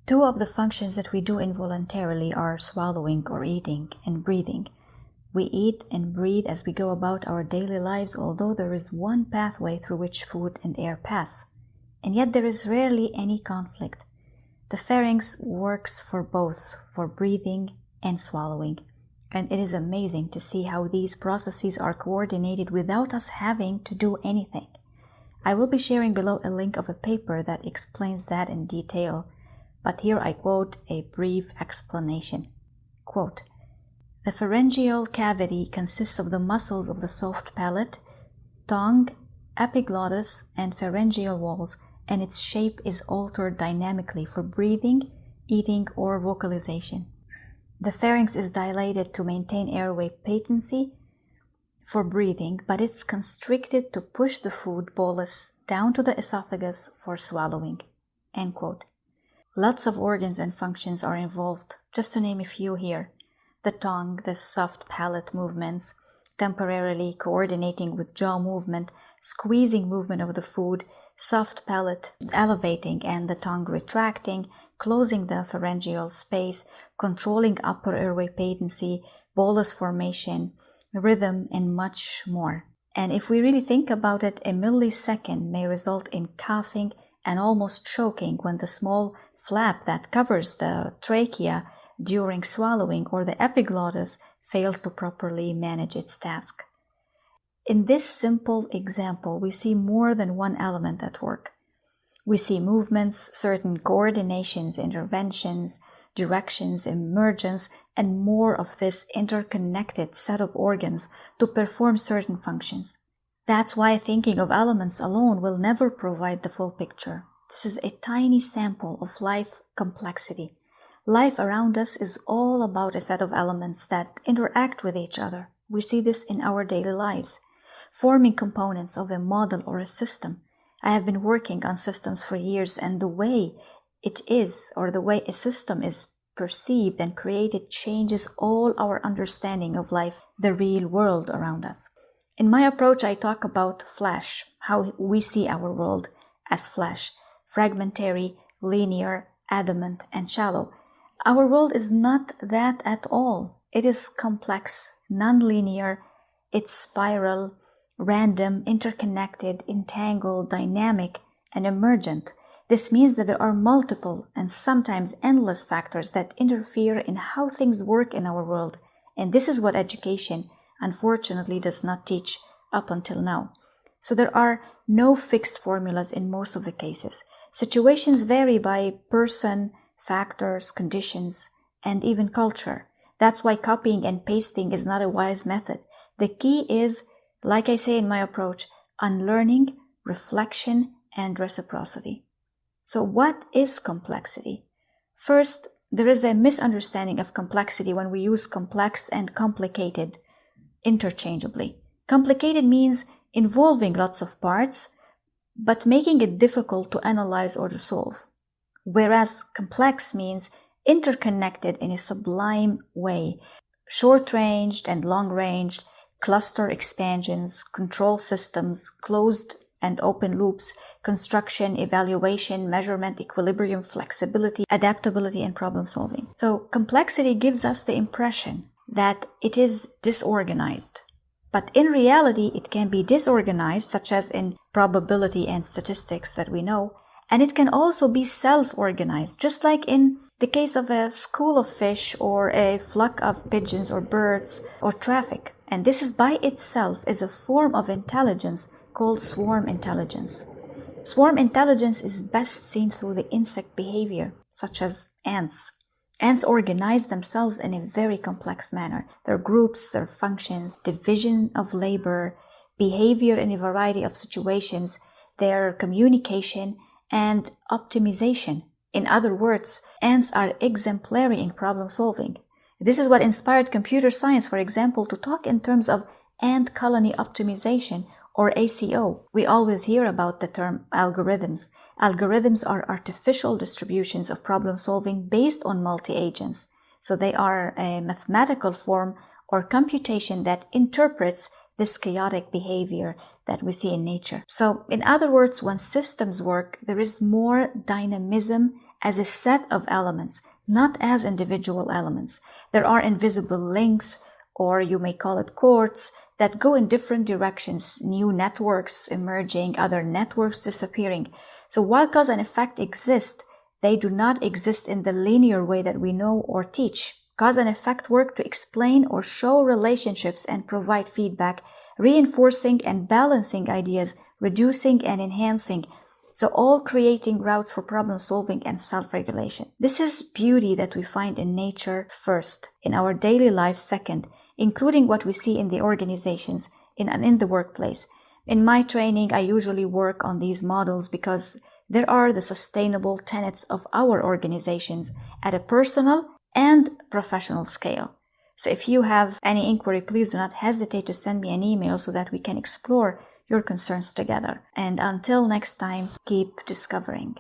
Two of the functions that we do involuntarily are swallowing or eating and breathing. We eat and breathe as we go about our daily lives, although there is one pathway through which food and air pass. And yet there is rarely any conflict. The pharynx works for both, for breathing and swallowing. And it is amazing to see how these processes are coordinated without us having to do anything. I will be sharing below a link of a paper that explains that in detail, but here I quote a brief explanation. Quote, "The pharyngeal cavity consists of the muscles of the soft palate, tongue, epiglottis, and pharyngeal walls, and its shape is altered dynamically for breathing, eating, or vocalization. The pharynx is dilated to maintain airway patency for breathing, but it's constricted to push the food bolus down to the esophagus for swallowing." End quote. Lots of organs and functions are involved, just to name a few here. The tongue, the soft palate movements, temporarily coordinating with jaw movement, squeezing movement of the food, soft palate elevating and the tongue retracting, closing the pharyngeal space, controlling upper airway patency, bolus formation, rhythm, and much more. And if we really think about it, a millisecond may result in coughing and almost choking when the small flap that covers the trachea during swallowing or the epiglottis fails to properly manage its task. In this simple example, we see more than one element at work. We see movements, certain coordinations, interventions, directions, emergence, and more of this interconnected set of organs to perform certain functions. That's why thinking of elements alone will never provide the full picture. This is a tiny sample of life complexity. Life around us is all about a set of elements that interact with each other. We see this in our daily lives, forming components of a model or a system. I have been working on systems for years, and the way it is, or the way a system is perceived and created, changes all our understanding of life, the real world around us. In my approach, I talk about flash, how we see our world as flash, fragmentary, linear, adamant, and shallow. Our world is not that at all. It is complex, non-linear, it's spiral, random, interconnected, entangled, dynamic, and emergent. This means that there are multiple and sometimes endless factors that interfere in how things work in our world. And this is what education, unfortunately, does not teach up until now. So there are no fixed formulas in most of the cases. Situations vary by person, factors, conditions, and even culture. That's why copying and pasting is not a wise method. The key is, like I say in my approach, unlearning, reflection, and reciprocity. So what is complexity? First, there is a misunderstanding of complexity when we use complex and complicated interchangeably. Complicated means involving lots of parts, but making it difficult to analyze or to solve. Whereas complex means interconnected in a sublime way, short-ranged and long-ranged, cluster expansions, control systems, closed and open loops, construction, evaluation, measurement, equilibrium, flexibility, adaptability, and problem solving. So complexity gives us the impression that it is disorganized. But in reality, it can be disorganized, such as in probability and statistics that we know, and it can also be self-organized, just like in the case of a school of fish or a flock of pigeons or birds or traffic. And this is by itself is a form of intelligence called swarm intelligence. Swarm intelligence is best seen through the insect behavior, such as ants. Ants organize themselves in a very complex manner. Their groups, their functions, division of labor, behavior in a variety of situations, their communication, and optimization. In other words, ants are exemplary in problem solving. This is what inspired computer science, for example, to talk in terms of ant colony optimization, or ACO. We always hear about the term algorithms. Algorithms are artificial distributions of problem solving based on multi-agents. So they are a mathematical form or computation that interprets this chaotic behavior that we see in nature. So in other words, when systems work, there is more dynamism as a set of elements, not as individual elements. There are invisible links, or you may call it cords, that go in different directions, new networks emerging, other networks disappearing. So while cause and effect exist, they do not exist in the linear way that we know or teach. Cause and effect work to explain or show relationships and provide feedback, reinforcing and balancing ideas, reducing and enhancing, so all creating routes for problem solving and self-regulation. This is beauty that we find in nature first, in our daily lives second, including what we see in the organizations, in the workplace. In my training, I usually work on these models because there are the sustainable tenets of our organizations at a personal and professional scale. So if you have any inquiry, please do not hesitate to send me an email so that we can explore your concerns together. And until next time, keep discovering.